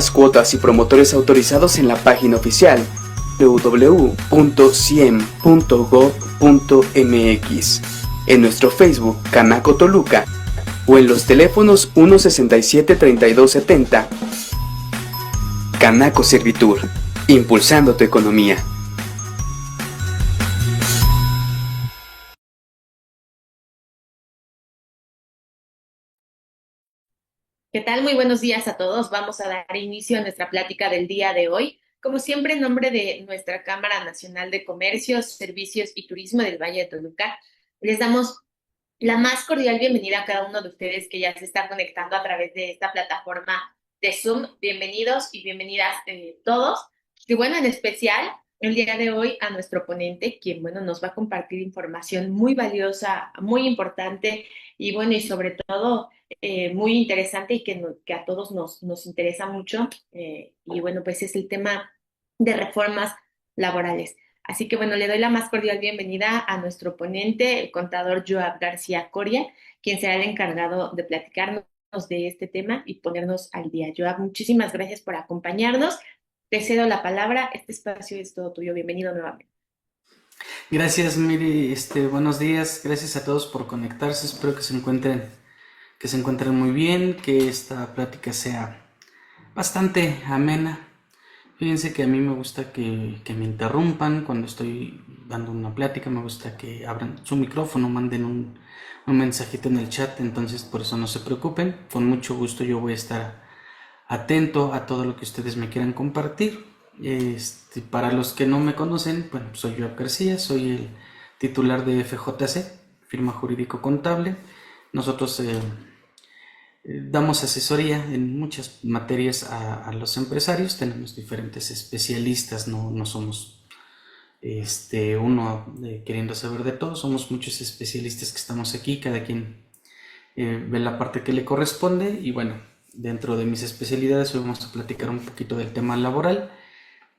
las cuotas y promotores autorizados en la página oficial www.ciem.gov.mx, en nuestro Facebook Canaco Toluca o en los teléfonos 167-3270. Canaco Servitur, impulsando tu economía. ¿Qué tal? Muy buenos días a todos. Vamos a dar inicio a nuestra plática del día de hoy. Como siempre, en nombre de nuestra Cámara Nacional de Comercio, Servicios y Turismo del Valle de Toluca, les damos la más cordial bienvenida a cada uno de ustedes que ya se está conectando a través de esta plataforma de Zoom. Bienvenidos y bienvenidas todos. Y bueno, en especial el día de hoy a nuestro ponente, quien bueno, nos va a compartir información muy valiosa, muy importante y bueno, y sobre todo muy interesante y que a todos nos interesa mucho. Y bueno, pues es el tema de reformas laborales. Así que bueno, le doy la más cordial bienvenida a nuestro ponente, el contador Joab García Coria, quien será el encargado de platicarnos de este tema y ponernos al día. Joab, muchísimas gracias por acompañarnos. Te cedo la palabra. Este espacio es todo tuyo. Bienvenido nuevamente. Gracias, Miri. Buenos días. Gracias a todos por conectarse. Espero que se encuentren muy bien, que esta plática sea bastante amena. Fíjense que a mí me gusta que me interrumpan cuando estoy dando una plática. Me gusta que abran su micrófono, manden un mensajito en el chat. Entonces, por eso no se preocupen. Con mucho gusto yo voy a estar atento a todo lo que ustedes me quieran compartir. Para los que no me conocen, bueno, soy Joab García, soy el titular de FJC, firma jurídico contable. Nosotros damos asesoría en muchas materias a los empresarios, tenemos diferentes especialistas, no somos uno queriendo saber de todo, somos muchos especialistas que estamos aquí, cada quien ve la parte que le corresponde y bueno, dentro de mis especialidades hoy vamos a platicar un poquito del tema laboral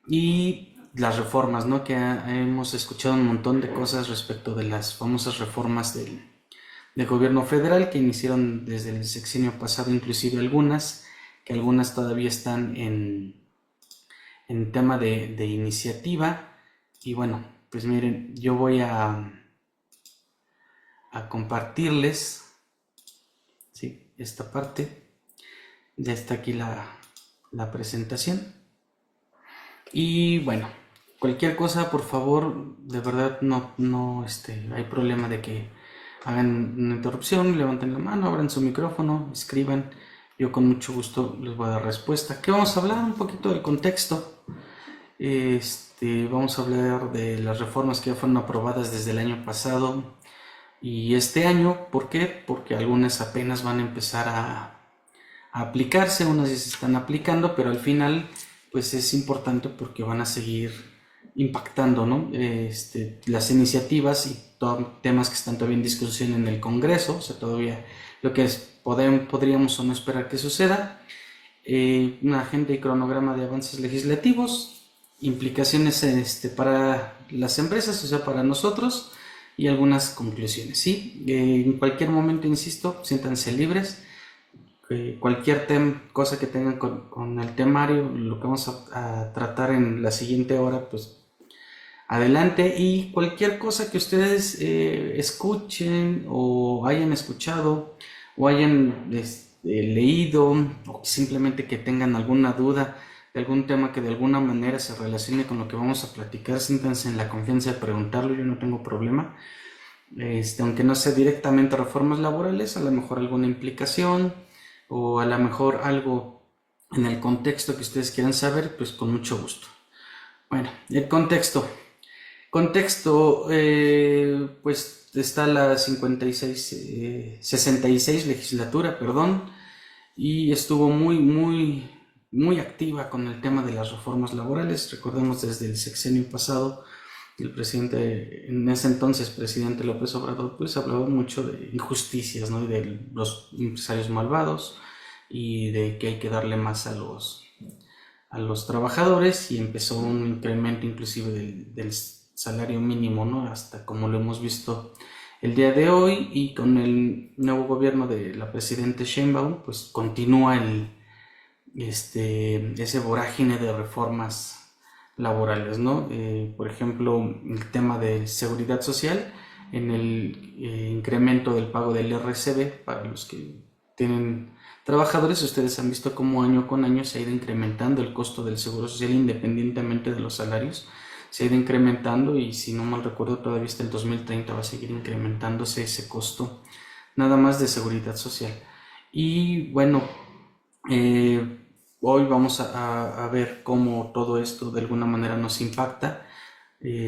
y las reformas, ¿no? Que hemos escuchado un montón de cosas respecto de las famosas reformas del gobierno federal que iniciaron desde el sexenio pasado, inclusive que algunas todavía están en tema de iniciativa. Y bueno, pues miren, yo voy a compartirles, ¿sí? Esta parte. Ya está aquí la presentación. Y bueno, cualquier cosa, por favor, de verdad no hay problema de que hagan una interrupción, levanten la mano, abran su micrófono, escriban. Yo con mucho gusto les voy a dar respuesta. ¿Qué vamos a hablar? Un poquito del contexto. Vamos a hablar de las reformas que ya fueron aprobadas desde el año pasado y este año. ¿Por qué? Porque algunas apenas van a empezar a aplicarse, unas ya se están aplicando, pero al final pues es importante porque van a seguir impactando, ¿no? Las iniciativas y temas que están todavía en discusión en el Congreso, o sea, todavía lo que podríamos o no esperar que suceda, una agenda y cronograma de avances legislativos, implicaciones para las empresas, o sea, para nosotros, y algunas conclusiones, ¿sí? En cualquier momento, insisto, siéntanse libres. Cualquier cosa que tengan con el temario, lo que vamos a tratar en la siguiente hora, pues adelante. Y cualquier cosa que ustedes escuchen o hayan escuchado o hayan leído o simplemente que tengan alguna duda de algún tema que de alguna manera se relacione con lo que vamos a platicar, siéntanse en la confianza de preguntarlo, yo no tengo problema. Aunque no sea directamente reformas laborales, a lo mejor alguna implicación o a lo mejor algo en el contexto que ustedes quieran saber, pues con mucho gusto. Bueno, el contexto, pues está la 66 legislatura, perdón, y estuvo muy activa con el tema de las reformas laborales. Recordemos desde el sexenio pasado, el presidente, en ese entonces presidente López Obrador, pues hablaba mucho de injusticias, ¿no? Y de los empresarios malvados y de que hay que darle más a los trabajadores, y empezó un incremento inclusive del salario mínimo, ¿no? Hasta como lo hemos visto el día de hoy, y con el nuevo gobierno de la presidenta Sheinbaum, pues continúa ese vorágine de reformas laborales, ¿no? Por ejemplo, el tema de seguridad social, en el incremento del pago del RCB para los que tienen trabajadores. Ustedes han visto cómo año con año se ha ido incrementando el costo del seguro social independientemente de los salarios. Se ha ido incrementando y, si no mal recuerdo, todavía hasta el 2030 va a seguir incrementándose ese costo nada más de seguridad social. Y bueno, hoy vamos a ver cómo todo esto de alguna manera nos impacta.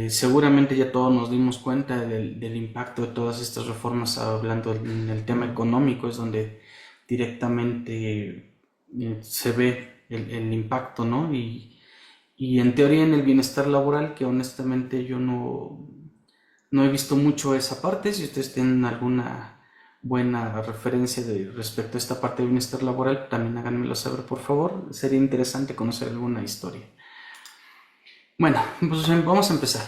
Seguramente ya todos nos dimos cuenta del impacto de todas estas reformas. Hablando en el tema económico, es donde directamente se ve el impacto, ¿no? Y en teoría en el bienestar laboral, que honestamente yo no he visto mucho esa parte. Si ustedes tienen alguna buena referencia respecto a esta parte de bienestar laboral, también háganmelo saber, por favor. Sería interesante conocer alguna historia. Bueno, pues vamos a empezar.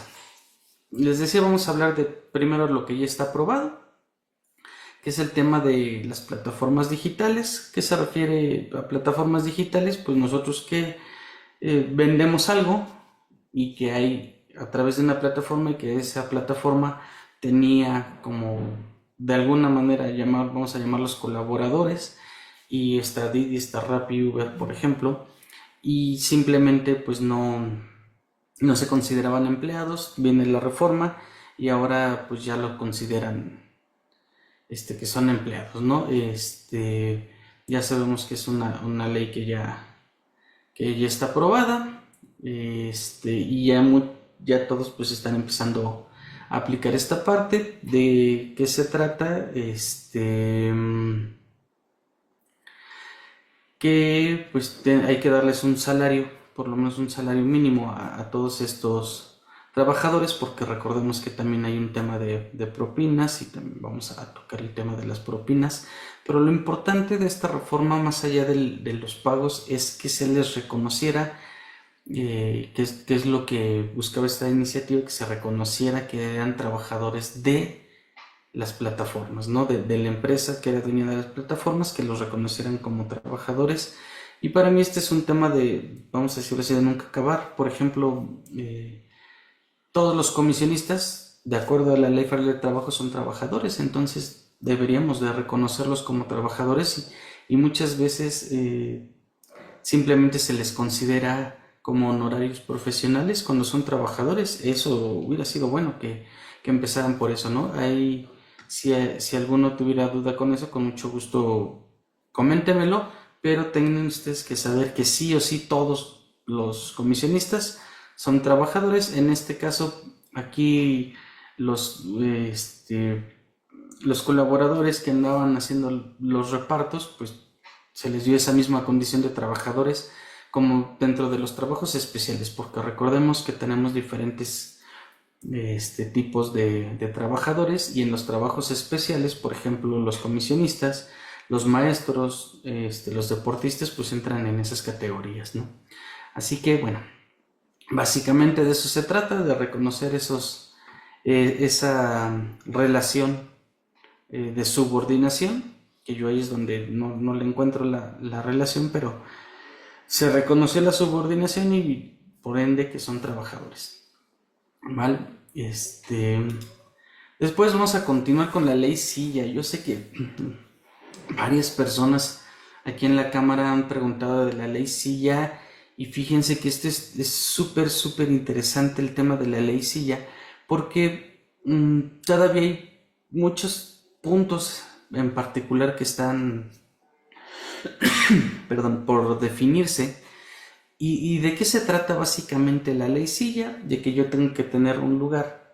Les decía, vamos a hablar de primero lo que ya está aprobado, que es el tema de las plataformas digitales. ¿Qué se refiere a plataformas digitales? Pues nosotros que vendemos algo y que hay a través de una plataforma, y que esa plataforma tenía como de alguna manera vamos a llamarlos colaboradores, y está Didi, está Rappi, Uber, por ejemplo, y simplemente pues no se consideraban empleados. Viene la reforma y ahora pues ya lo consideran que son empleados, ¿no? Ya sabemos que es una ley que ya está aprobada, y ya todos pues están empezando a aplicar esta parte. ¿De qué se trata? Que pues hay que darles un salario, por lo menos un salario mínimo a todos estos trabajadores, porque recordemos que también hay un tema de propinas, y también vamos a tocar el tema de las propinas. Pero lo importante de esta reforma, más allá de los pagos, es que se les reconociera, que es lo que buscaba esta iniciativa, que se reconociera que eran trabajadores de las plataformas, ¿no? De la empresa que era dueña de las plataformas, que los reconocieran como trabajadores. Y para mí este es un tema de, vamos a decirlo así, de nunca acabar. Por ejemplo, todos los comisionistas, de acuerdo a la Ley Federal de Trabajo, son trabajadores. Entonces deberíamos de reconocerlos como trabajadores, y muchas veces simplemente se les considera como honorarios profesionales cuando son trabajadores. Eso hubiera sido bueno que empezaran por eso, ¿no? Si alguno tuviera duda con eso, con mucho gusto coméntemelo, pero tienen ustedes que saber que sí o sí todos los comisionistas son trabajadores. En este caso, aquí los colaboradores que andaban haciendo los repartos, pues se les dio esa misma condición de trabajadores como dentro de los trabajos especiales, porque recordemos que tenemos diferentes tipos de trabajadores, y en los trabajos especiales, por ejemplo, los comisionistas, los maestros, los deportistas, pues entran en esas categorías, ¿no? Así que bueno, básicamente de eso se trata, de reconocer esa relación de subordinación, que yo ahí es donde no le encuentro la relación, pero se reconoció la subordinación y por ende que son trabajadores, ¿vale? Después vamos a continuar con la ley Silla. Yo sé que varias personas aquí en la cámara han preguntado de la ley Silla, y fíjense que es súper interesante el tema de la ley Silla, porque todavía hay muchos puntos en particular que están por definirse. ¿Y de qué se trata básicamente la ley Silla? De que yo tengo que tener un lugar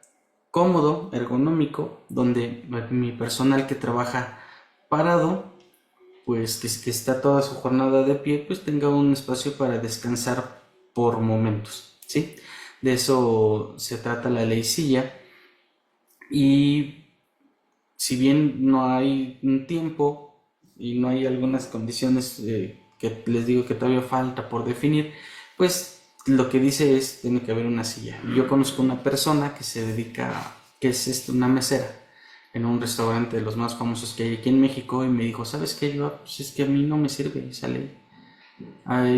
cómodo, ergonómico, donde mi personal que trabaja parado, pues que está toda su jornada de pie, pues tenga un espacio para descansar por momentos, ¿sí? De eso se trata la ley Silla. Y si bien no hay un tiempo y no hay algunas condiciones que les digo que todavía falta por definir, pues lo que dice es, tiene que haber una silla. Yo conozco una persona que se dedica, que es una mesera en un restaurante de los más famosos que hay aquí en México, y me dijo, ¿sabes qué? Yo, pues es que a mí no me sirve esa ley.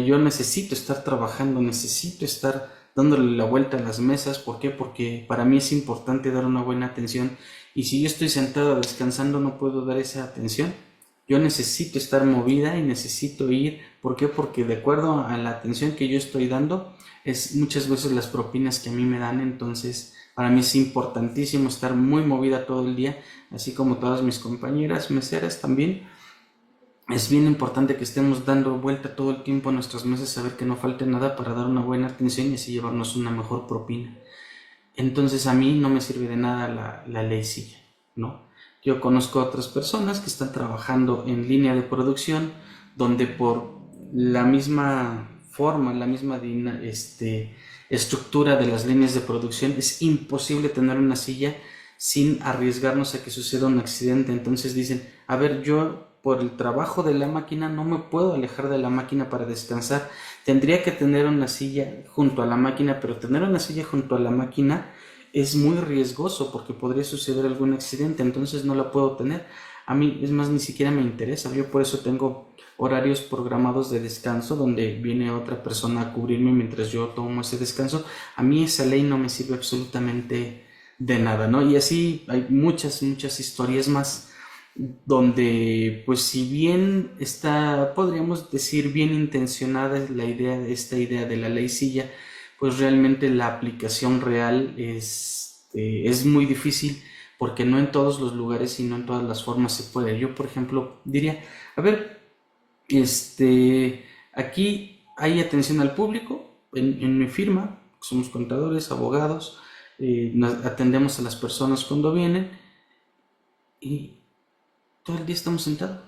Yo necesito estar trabajando, necesito estar dándole la vuelta a las mesas. ¿Por qué? Porque para mí es importante dar una buena atención, y si yo estoy sentado descansando no puedo dar esa atención. Yo necesito estar movida y necesito ir. ¿Por qué? Porque de acuerdo a la atención que yo estoy dando es muchas veces las propinas que a mí me dan. Entonces para mí es importantísimo estar muy movida todo el día, así como todas mis compañeras meseras también. Es bien importante que estemos dando vuelta todo el tiempo a nuestras mesas, saber que no falte nada para dar una buena atención y así llevarnos una mejor propina. Entonces a mí no me sirve de nada la ley silla, ¿no? Yo conozco a otras personas que están trabajando en línea de producción, donde por la misma forma, la misma estructura de las líneas de producción, es imposible tener una silla sin arriesgarnos a que suceda un accidente. Entonces dicen, a ver, yo por el trabajo de la máquina no me puedo alejar de la máquina para descansar, tendría que tener una silla junto a la máquina, pero tener una silla junto a la máquina es muy riesgoso porque podría suceder algún accidente, entonces no la puedo tener. A mí, es más, ni siquiera me interesa. Yo por eso tengo horarios programados de descanso donde viene otra persona a cubrirme mientras yo tomo ese descanso. A mí esa ley no me sirve absolutamente de nada, ¿no? Y así hay muchas, muchas historias más donde, pues, si bien está, podríamos decir, bien intencionada esta idea de la ley silla, pues realmente la aplicación real es muy difícil, porque no en todos los lugares y no en todas las formas se puede. Yo, por ejemplo, diría, a ver, aquí hay atención al público en mi firma, somos contadores, abogados, atendemos a las personas cuando vienen y todo el día estamos sentados.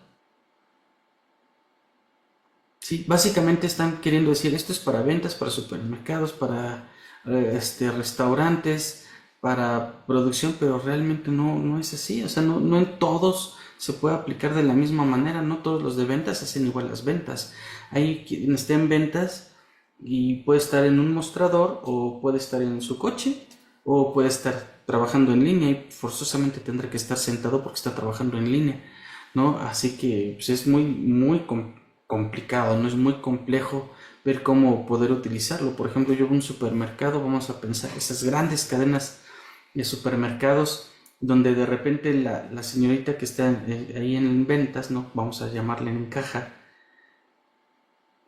Sí, básicamente están queriendo decir, esto es para ventas, para supermercados, para restaurantes, para producción, pero realmente no es así. O sea, no en todos se puede aplicar de la misma manera. No todos los de ventas hacen igual las ventas. Hay quien está en ventas y puede estar en un mostrador, o puede estar en su coche, o puede estar trabajando en línea y forzosamente tendrá que estar sentado porque está trabajando en línea, ¿no? Así que pues, es muy complicado, no es muy complejo ver cómo poder utilizarlo. Por ejemplo, yo voy a un supermercado, vamos a pensar esas grandes cadenas de supermercados donde de repente la señorita que está ahí en ventas, ¿no? Vamos a llamarle en caja,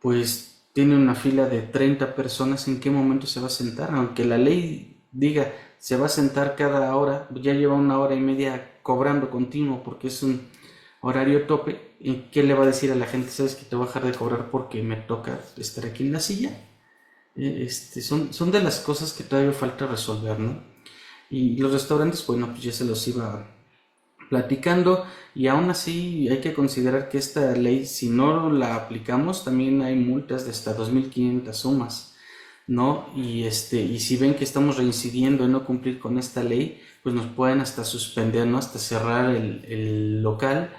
pues tiene una fila de 30 personas. ¿En qué momento se va a sentar? Aunque la ley diga se va a sentar cada hora, ya lleva 1 hora y media cobrando continuo porque es un horario tope. ¿Y qué le va a decir a la gente? ¿Sabes que te voy a dejar de cobrar porque me toca estar aquí en la silla? Son de las cosas que todavía falta resolver, ¿no? Y los restaurantes, bueno, pues ya se los iba platicando, y aún así hay que considerar que esta ley, si no la aplicamos, también hay multas de hasta 2.500 sumas, ¿no? Y si ven que estamos reincidiendo en no cumplir con esta ley, pues nos pueden hasta suspender, ¿no? Hasta cerrar el local,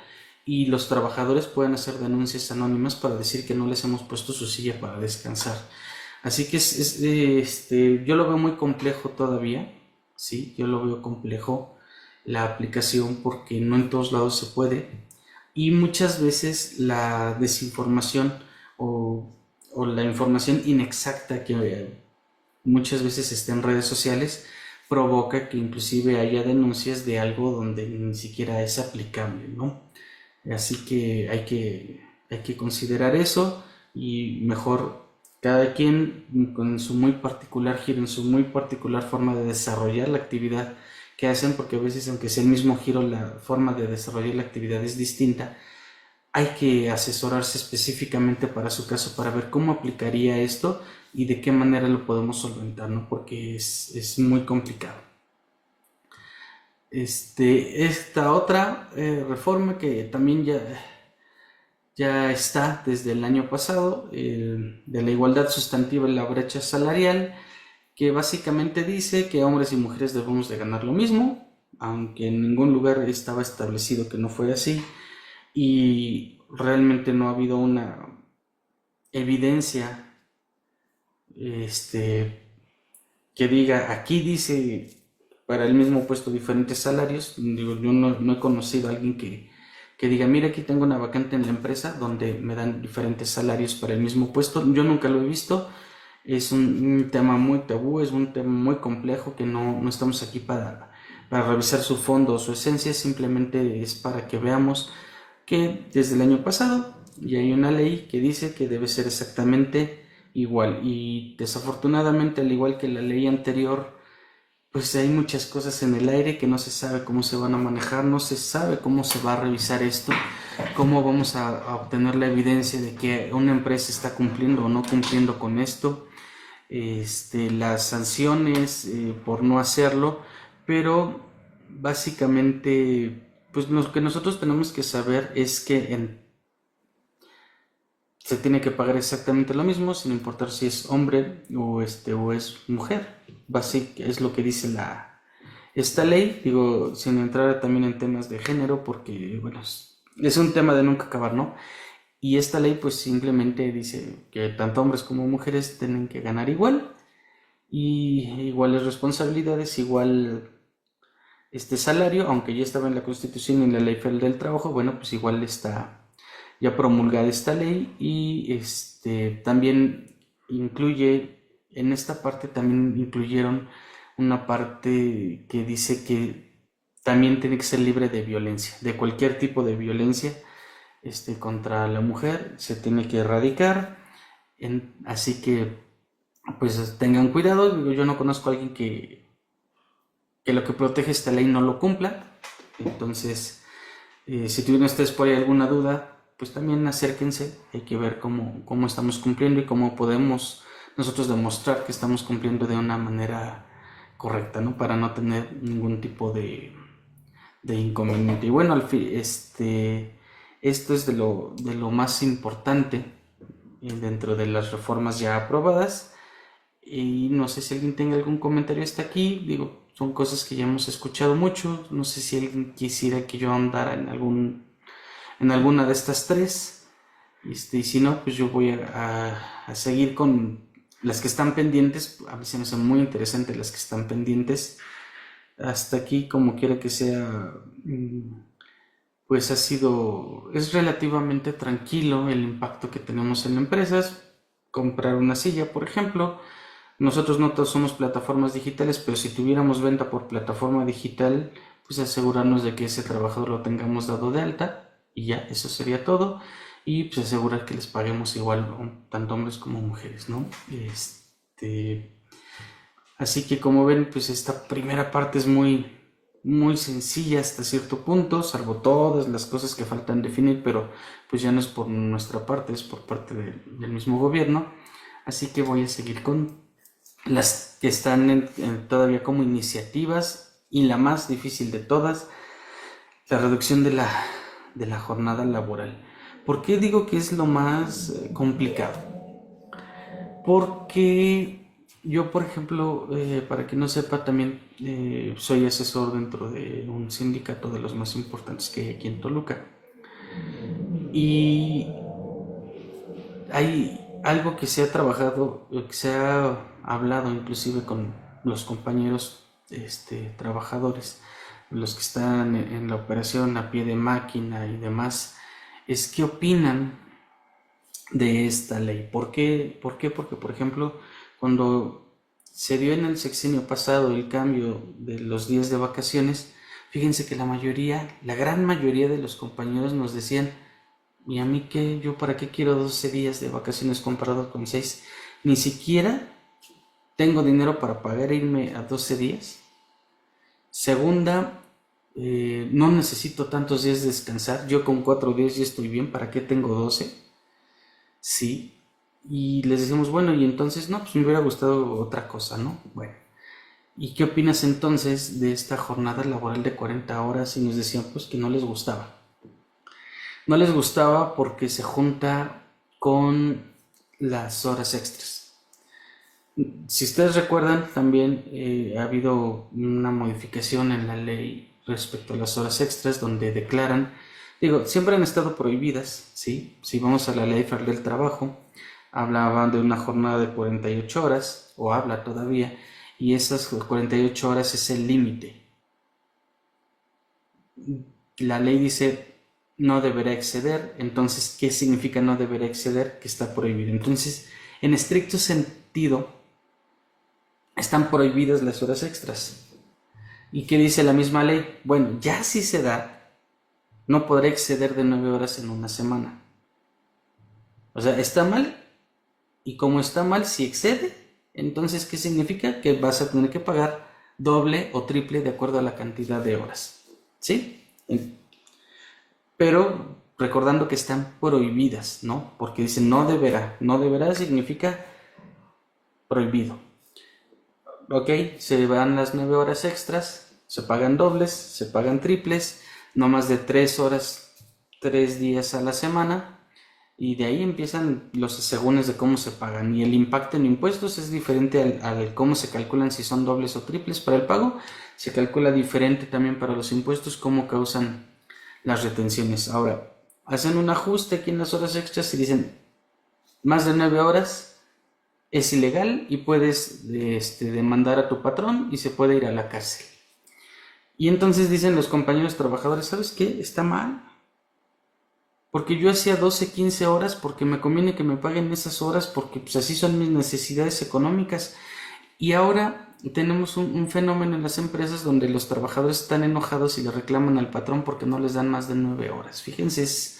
y los trabajadores pueden hacer denuncias anónimas para decir que no les hemos puesto su silla para descansar. Así que yo lo veo muy complejo todavía, sí, yo lo veo complejo la aplicación porque no en todos lados se puede, y muchas veces la desinformación o la información inexacta que muchas veces está en redes sociales provoca que inclusive haya denuncias de algo donde ni siquiera es aplicable, ¿no? Así que hay que considerar eso, y mejor cada quien con su muy particular giro, en su muy particular forma de desarrollar la actividad que hacen, porque a veces, aunque sea el mismo giro, la forma de desarrollar la actividad es distinta. Hay que asesorarse específicamente para su caso, para ver cómo aplicaría esto y de qué manera lo podemos solventar, ¿no? Porque es muy complicado. Esta otra reforma que también ya está desde el año pasado, de la igualdad sustantiva en la brecha salarial, que básicamente dice que hombres y mujeres debemos de ganar lo mismo, aunque en ningún lugar estaba establecido que no fuera así, y realmente no ha habido una evidencia que diga, aquí dice para el mismo puesto diferentes salarios. Digo, yo no he conocido a alguien que diga, mira, aquí tengo una vacante en la empresa donde me dan diferentes salarios para el mismo puesto. Yo nunca lo he visto. Es un tema muy tabú, es un tema muy complejo que no estamos aquí para revisar su fondo o su esencia, simplemente es para que veamos que desde el año pasado ya hay una ley que dice que debe ser exactamente igual, y desafortunadamente, al igual que la ley anterior, pues hay muchas cosas en el aire que no se sabe cómo se van a manejar, no se sabe cómo se va a revisar esto, cómo vamos a obtener la evidencia de que una empresa está cumpliendo o no cumpliendo con esto, las sanciones por no hacerlo, pero básicamente, pues lo que nosotros tenemos que saber es que se tiene que pagar exactamente lo mismo, sin importar si es hombre o es mujer. Básicamente es lo que dice esta ley, digo, sin entrar también en temas de género, porque bueno, es un tema de nunca acabar, ¿no? Y esta ley pues simplemente dice que tanto hombres como mujeres tienen que ganar igual, y iguales responsabilidades, igual salario, aunque ya estaba en la Constitución y en la Ley Federal del Trabajo. Bueno, pues igual está ya promulgada esta ley, y también incluye, en esta parte también incluyeron una parte que dice que también tiene que ser libre de violencia, de cualquier tipo de violencia contra la mujer, se tiene que erradicar. Así que pues tengan cuidado. Digo, yo no conozco a alguien que lo que protege esta ley no lo cumpla. Entonces, si tuvieron ustedes por ahí alguna duda, pues también acérquense. Hay que ver cómo estamos cumpliendo y cómo podemos nosotros demostrar que estamos cumpliendo de una manera correcta, ¿no? Para no tener ningún tipo de inconveniente. Y bueno, al fin, esto es de lo más importante dentro de las reformas ya aprobadas. Y no sé si alguien tenga algún comentario hasta aquí. Digo, son cosas que ya hemos escuchado mucho. No sé si alguien quisiera que yo andara en alguna de estas tres. Y si no, pues yo voy a seguir con las que están pendientes. A mí se me hacen muy interesantes las que están pendientes. Hasta aquí, como quiera que sea, pues es relativamente tranquilo el impacto que tenemos en empresas. Comprar una silla, por ejemplo. Nosotros no todos somos plataformas digitales, pero si tuviéramos venta por plataforma digital, pues asegurarnos de que ese trabajador lo tengamos dado de alta, y ya, eso sería todo. Y pues asegurar que les paguemos igual, tanto hombres como mujeres, ¿no? Así que, como ven, pues esta primera parte es muy, muy sencilla hasta cierto punto, salvo todas las cosas que faltan definir, pero pues ya no es por nuestra parte, es por parte del mismo gobierno. Así que voy a seguir con las que están todavía como iniciativas, y la más difícil de todas, la reducción de la jornada laboral. ¿Por qué digo que es lo más complicado? Porque yo, por ejemplo, para que no sepa, también soy asesor dentro de un sindicato de los más importantes que hay aquí en Toluca. Y hay algo que se ha trabajado, que se ha hablado inclusive con los compañeros trabajadores, los que están en la operación a pie de máquina y demás, es qué opinan de esta ley. ¿Por qué? Porque, por ejemplo, cuando se dio en el sexenio pasado el cambio de los días de vacaciones, fíjense que la gran mayoría de los compañeros nos decían: ¿y a mí qué? ¿Yo para qué quiero 12 días de vacaciones comparado con 6? Ni siquiera tengo dinero para pagar e irme a 12 días. Segunda, no necesito tantos días de descansar. Yo con 4 días ya estoy bien. ¿Para qué tengo 12? Sí. Y les decimos, bueno, y entonces, no, pues me hubiera gustado otra cosa, ¿no? Bueno. ¿Y qué opinas entonces de esta jornada laboral de 40 horas? Y nos decían, pues, que no les gustaba. No les gustaba porque se junta con las horas extras. Si ustedes recuerdan, también ha habido una modificación en la ley respecto a las horas extras, donde declaran, digo, siempre han estado prohibidas, ¿sí? Si vamos a la Ley Federal del Trabajo, hablaban de una jornada de 48 horas, o habla todavía, y esas 48 horas es el límite. La ley dice: no deberá exceder. Entonces, ¿qué significa no deberá exceder? Que está prohibido. Entonces, en estricto sentido, están prohibidas las horas extras. ¿Y qué dice la misma ley? Bueno, ya si se da, no podrá exceder de 9 horas en una semana. O sea, está mal, y como está mal, si excede, entonces, ¿qué significa? Que vas a tener que pagar doble o triple de acuerdo a la cantidad de horas. ¿Sí? Pero recordando que están prohibidas, ¿no? Porque dicen no deberá. No deberá significa prohibido. Ok, se van las 9 horas extras, se pagan dobles, se pagan triples, no más de 3 horas, 3 días a la semana. Y de ahí empiezan los asegúnes de cómo se pagan. Y el impacto en impuestos es diferente al cómo se calculan si son dobles o triples para el pago. Se calcula diferente también para los impuestos, cómo causan las retenciones. Ahora, hacen un ajuste aquí en las horas extras y dicen, más de 9 horas es ilegal y puedes demandar a tu patrón y se puede ir a la cárcel. Y entonces dicen los compañeros trabajadores, ¿sabes qué? Está mal. Porque yo hacía 12, 15 horas porque me conviene que me paguen esas horas porque pues así son mis necesidades económicas. Y ahora tenemos un fenómeno en las empresas donde los trabajadores están enojados y le reclaman al patrón porque no les dan más de 9 horas. Fíjense, es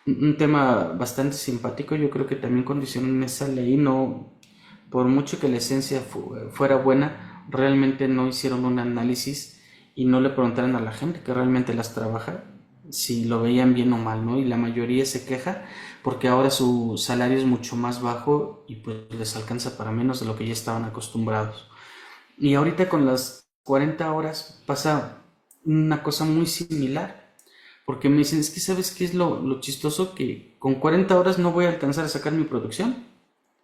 un tema bastante simpático. Yo creo que también condicionan esa ley. No, por mucho que la esencia fuera buena, realmente no hicieron un análisis y no le preguntaron a la gente que realmente las trabaja si lo veían bien o mal, ¿no? Y la mayoría se queja porque ahora su salario es mucho más bajo y pues les alcanza para menos de lo que ya estaban acostumbrados. Y ahorita con las 40 horas pasa una cosa muy similar, porque me dicen, es que ¿sabes qué es lo chistoso? Que con 40 horas no voy a alcanzar a sacar mi producción.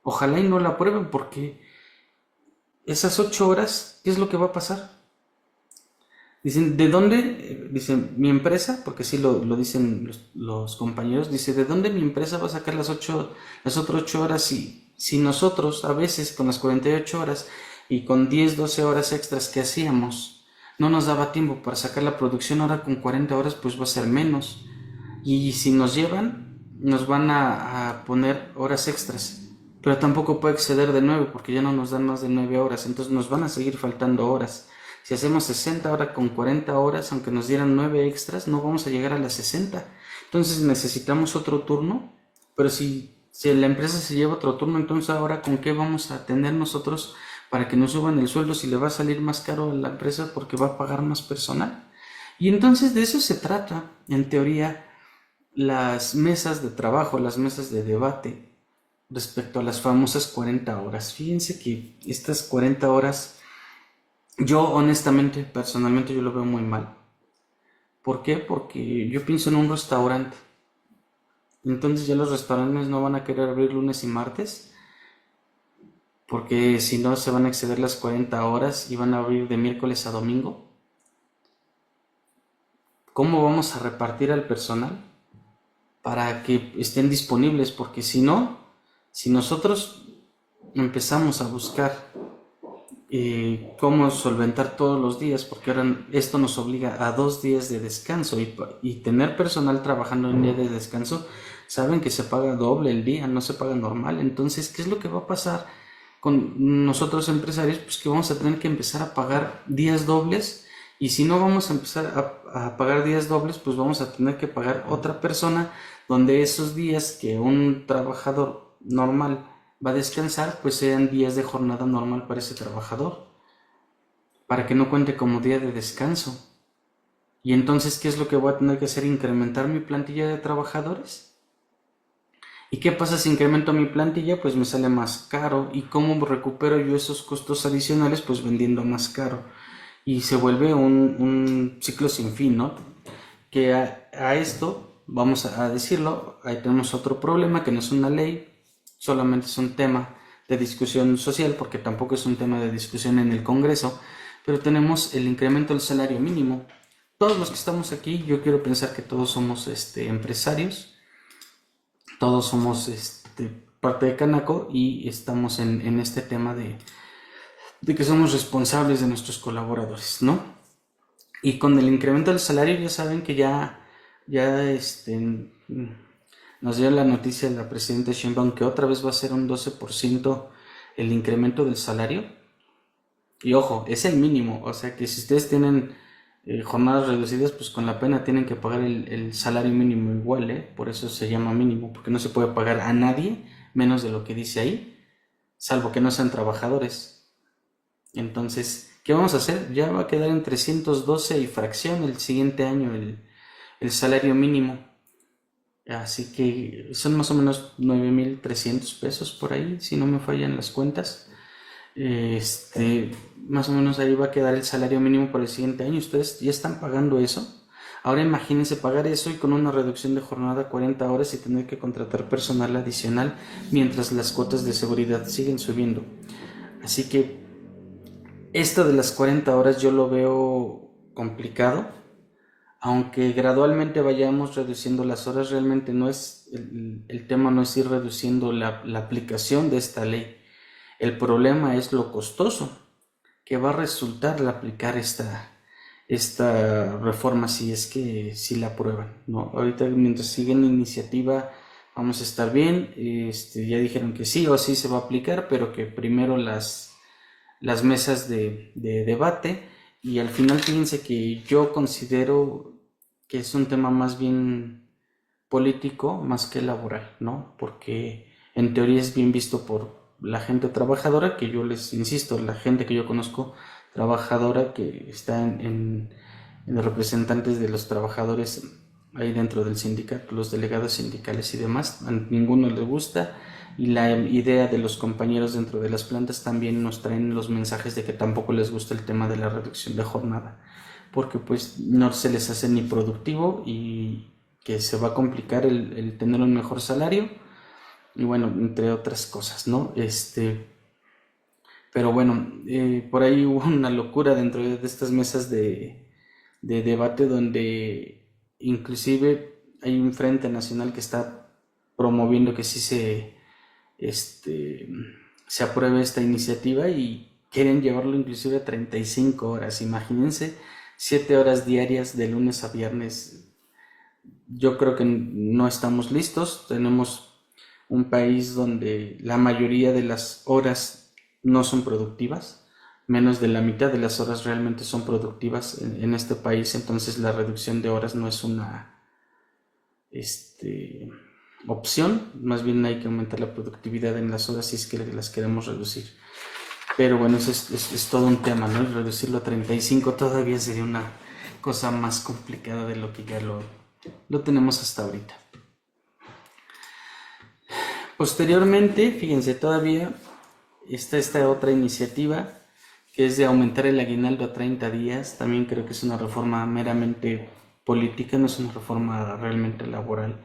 Ojalá y no la aprueben, porque esas 8 horas, ¿qué es lo que va a pasar? Dicen, ¿de dónde? Dicen, mi empresa, porque sí lo dicen los compañeros, dice, ¿de dónde mi empresa va a sacar las otras 8 horas si nosotros a veces con las 48 horas y con 10, 12 horas extras que hacíamos no nos daba tiempo para sacar la producción? Ahora con 40 horas pues va a ser menos. Y si nos llevan, nos van a poner horas extras. Pero tampoco puede exceder de 9 porque ya no nos dan más de 9 horas, entonces nos van a seguir faltando horas. Si hacemos 60 horas con 40 horas, aunque nos dieran 9 extras, no vamos a llegar a las 60. Entonces necesitamos otro turno, pero si la empresa se lleva otro turno, entonces ahora ¿con qué vamos a atender nosotros para que nos suban el sueldo si le va a salir más caro a la empresa porque va a pagar más personal? Y entonces de eso se trata, en teoría, las mesas de trabajo, las mesas de debate respecto a las famosas 40 horas. Fíjense que estas 40 horas... Yo honestamente, personalmente, yo lo veo muy mal. ¿Por qué? Porque yo pienso en un restaurante. Entonces ya los restaurantes no van a querer abrir lunes y martes, porque si no se van a exceder las 40 horas y van a abrir de miércoles a domingo. ¿Cómo vamos a repartir al personal para que estén disponibles? Porque si no, si nosotros empezamos a buscar cómo solventar todos los días, porque ahora esto nos obliga a 2 días de descanso y tener personal trabajando en día de descanso, saben que se paga doble el día, no se paga normal. Entonces, ¿qué es lo que va a pasar con nosotros empresarios? Pues que vamos a tener que empezar a pagar días dobles, y si no vamos a empezar a pagar días dobles, pues vamos a tener que pagar otra persona, donde esos días que un trabajador normal va a descansar, pues sean días de jornada normal para ese trabajador, para que no cuente como día de descanso. Y entonces, ¿qué es lo que voy a tener que hacer? ¿Incrementar mi plantilla de trabajadores? ¿Y qué pasa si incremento mi plantilla? Pues me sale más caro. ¿Y cómo recupero yo esos costos adicionales? Pues vendiendo más caro. Y se vuelve un ciclo sin fin, ¿no? Que a esto, vamos a decirlo, ahí tenemos otro problema que no es una ley, solamente es un tema de discusión social, porque tampoco es un tema de discusión en el Congreso, pero tenemos el incremento del salario mínimo. Todos los que estamos aquí, yo quiero pensar que todos somos empresarios, todos somos parte de Canaco y estamos en este tema de que somos responsables de nuestros colaboradores, ¿no? Y con el incremento del salario ya saben que ya Ya nos dio la noticia de la presidenta Sheinbaum que otra vez va a ser un 12% el incremento del salario. Y ojo, es el mínimo, o sea que si ustedes tienen jornadas reducidas, pues con la pena tienen que pagar el salario mínimo igual, ¿eh? Por eso se llama mínimo, porque no se puede pagar a nadie menos de lo que dice ahí, salvo que no sean trabajadores. Entonces, ¿qué vamos a hacer? Ya va a quedar en 312 y fracción el siguiente año el salario mínimo. Así que son más o menos 9,300 pesos por ahí, si no me fallan las cuentas. Más o menos ahí va a quedar el salario mínimo por el siguiente año. Ustedes ya están pagando eso. Ahora imagínense pagar eso y con una reducción de jornada a 40 horas y tener que contratar personal adicional mientras las cuotas de seguridad siguen subiendo. Así que esto de las 40 horas yo lo veo complicado. Aunque gradualmente vayamos reduciendo las horas, realmente no es el tema no es ir reduciendo la aplicación de esta ley. El problema es lo costoso que va a resultar al aplicar esta reforma si la aprueban, ¿no? Ahorita mientras sigue en la iniciativa vamos a estar bien. Ya dijeron que sí o sí se va a aplicar, pero que primero las mesas de debate, y al final fíjense que yo considero que es un tema más bien político más que laboral, ¿no? Porque en teoría es bien visto por la gente trabajadora, que yo les insisto, la gente que yo conozco trabajadora que está en los representantes de los trabajadores ahí dentro del sindicato, los delegados sindicales y demás, a ninguno le gusta, y la idea de los compañeros dentro de las plantas también nos traen los mensajes de que tampoco les gusta el tema de la reducción de jornada, porque pues no se les hace ni productivo y que se va a complicar el tener un mejor salario, y bueno, entre otras cosas, ¿no? Pero bueno, por ahí hubo una locura dentro de estas mesas de debate donde inclusive hay un frente nacional que está promoviendo que sí se apruebe esta iniciativa y quieren llevarlo inclusive a 35 horas. Imagínense, 7 horas diarias de lunes a viernes. Yo creo que no estamos listos. Tenemos un país donde la mayoría de las horas no son productivas, menos de la mitad de las horas realmente son productivas en este país. Entonces la reducción de horas no es una opción, más bien hay que aumentar la productividad en las horas si es que las queremos reducir. Pero bueno, eso es todo un tema, ¿no? Reducirlo a 35 todavía sería una cosa más complicada de lo que ya lo tenemos hasta ahorita. Posteriormente, fíjense, todavía está esta otra iniciativa que es de aumentar el aguinaldo a 30 días. También creo que es una reforma meramente política, no es una reforma realmente laboral.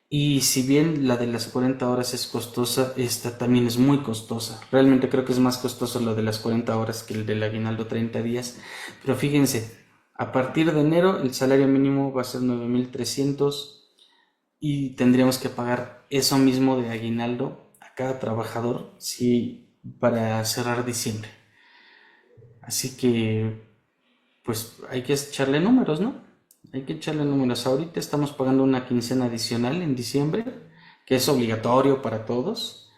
Y si bien la de las 40 horas es costosa, esta también es muy costosa. Realmente creo que es más costoso la de las 40 horas que el del aguinaldo 30 días. Pero fíjense, a partir de enero el salario mínimo va a ser 9,300 y tendríamos que pagar eso mismo de aguinaldo a cada trabajador para cerrar diciembre. Así que pues hay que echarle números, ¿no? Hay que echarle números. Ahorita estamos pagando una quincena adicional en diciembre, que es obligatorio para todos.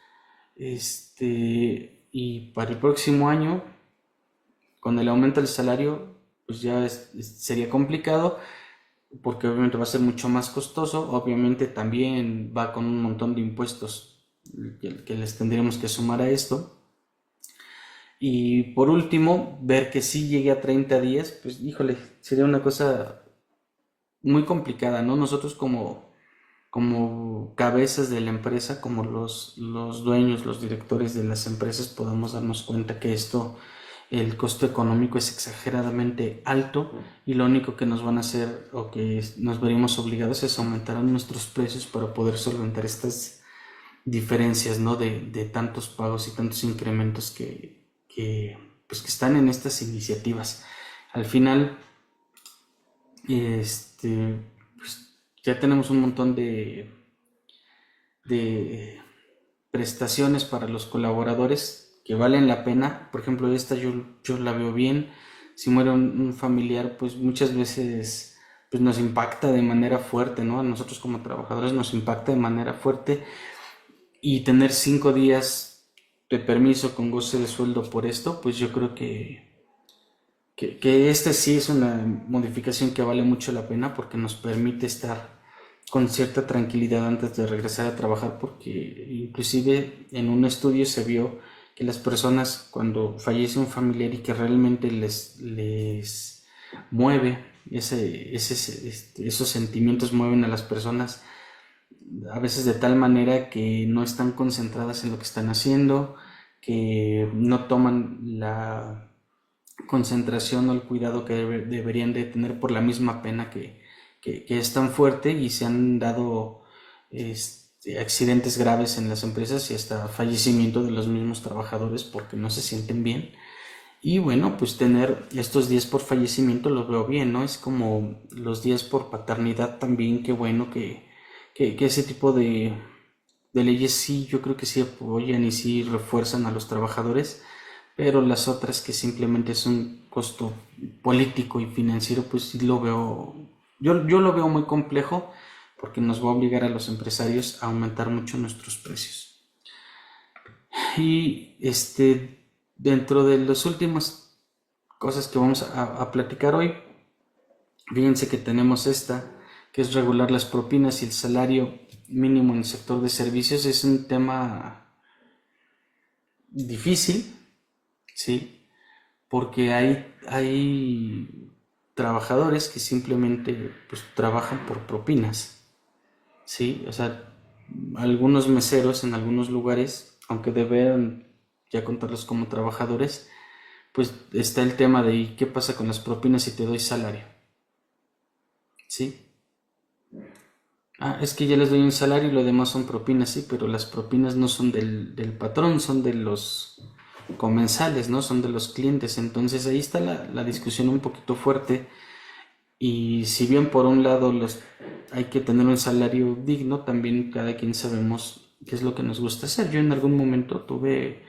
Y para el próximo año, con el aumento del salario, pues ya sería complicado, porque obviamente va a ser mucho más costoso. Obviamente también va con un montón de impuestos que les tendríamos que sumar a esto. Y por último, ver que sí llegue a 30 días, pues híjole, sería una cosa muy complicada, ¿no? Nosotros como cabezas de la empresa, como los dueños, los directores de las empresas, podemos darnos cuenta que el costo económico es exageradamente alto, y lo único que nos van a hacer o que nos veríamos obligados es aumentar nuestros precios para poder solventar estas diferencias, ¿no? De tantos pagos y tantos incrementos que están en estas iniciativas. Al final, pues ya tenemos un montón de prestaciones para los colaboradores que valen la pena. Por ejemplo, esta yo la veo bien. Si muere un familiar, pues muchas veces pues nos impacta de manera fuerte, ¿no? A nosotros como trabajadores nos impacta de manera fuerte, y tener 5 días de permiso con goce de sueldo por esto, pues yo creo que este sí es una modificación que vale mucho la pena, porque nos permite estar con cierta tranquilidad antes de regresar a trabajar, porque inclusive en un estudio se vio que las personas, cuando fallece un familiar y que realmente les mueve esos sentimientos, mueven a las personas a veces de tal manera que no están concentradas en lo que están haciendo, que no toman la concentración o el cuidado que deberían de tener por la misma pena que es tan fuerte, y se han dado accidentes graves en las empresas y hasta fallecimiento de los mismos trabajadores porque no se sienten bien. Y bueno, pues tener estos días por fallecimiento lo veo bien, ¿no? Es como los días por paternidad también. Qué bueno que ese tipo de leyes sí, yo creo que sí apoyan y sí refuerzan a los trabajadores, pero las otras que simplemente es un costo político y financiero, pues sí lo veo, yo lo veo muy complejo, porque nos va a obligar a los empresarios a aumentar mucho nuestros precios. Y dentro de las últimas cosas que vamos a platicar hoy, fíjense que tenemos esta, que es regular las propinas y el salario mínimo en el sector de servicios. Es un tema difícil, ¿sí? Porque hay trabajadores que simplemente pues trabajan por propinas, ¿sí? O sea, algunos meseros en algunos lugares, aunque deberán ya contarlos como trabajadores, pues está el tema de ¿y qué pasa con las propinas si te doy salario? ¿Sí? Ah, es que ya les doy un salario y lo demás son propinas, sí, pero las propinas no son del patrón, son de los comensales, ¿no? Son de los clientes. Entonces ahí está la discusión un poquito fuerte. Y si bien por un lado hay que tener un salario digno, también cada quien sabemos qué es lo que nos gusta hacer. Yo en algún momento tuve